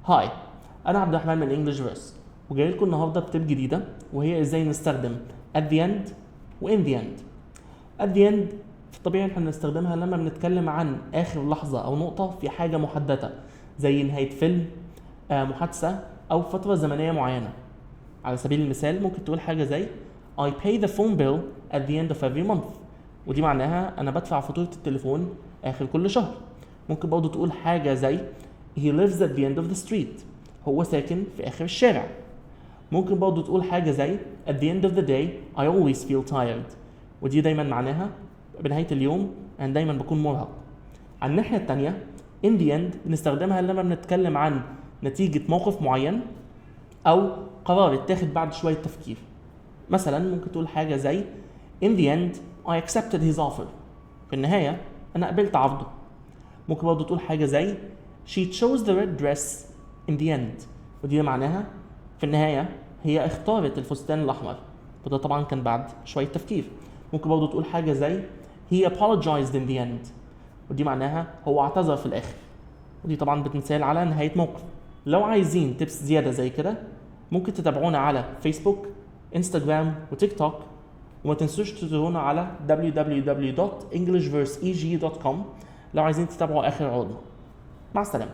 هاي، أنا عبد الرحمن من English Verse، وجاي لكم النهارده بتip جديدة وهي إزاي نستخدم at the end و in the end. at the end في الطبيعي إحنا بنستخدمها لما بنتكلم عن آخر لحظة أو نقطة في حاجة محددة زي نهاية فيلم، محادثة أو فترة زمنية معينة. على سبيل المثال ممكن تقول حاجة زي I pay the phone bill at the end of every month، ودي معناها أنا بدفع فاتورة التليفون آخر كل شهر. ممكن برضه تقول حاجة زي He lives at the end of the street، هو ساكن في آخر الشارع. ممكن برضه تقول حاجة زي At the end of the day I always feel tired، ودي دايما معناها بنهاية اليوم أنا دايما بكون مرهق. على الناحية التانية in the end بنستخدمها لما بنتكلم عن نتيجة موقف معين أو قرار اتاخد بعد شوية تفكير. مثلا ممكن تقول حاجة زي In the end I accepted his offer، في النهاية أنا قبلت عرضه. ممكن برضه تقول حاجة زي She chose the red dress in the end، ودي معناها في النهاية هي اختارت الفستان الأحمر، وده طبعا كان بعد شوية تفكير. ممكن برضه تقول حاجة زي He apologized in the end، ودي معناها هو اعتذر في الآخر، ودي طبعا بتمثال على نهاية موقف. لو عايزين تيبس زيادة زي كده ممكن تتابعونا على فيسبوك، انستجرام وتيك توك، وما تنسوش تزورونا على www.englishverseeg.com لو عايزين تتابعوا آخر عروضنا. مع السلامة.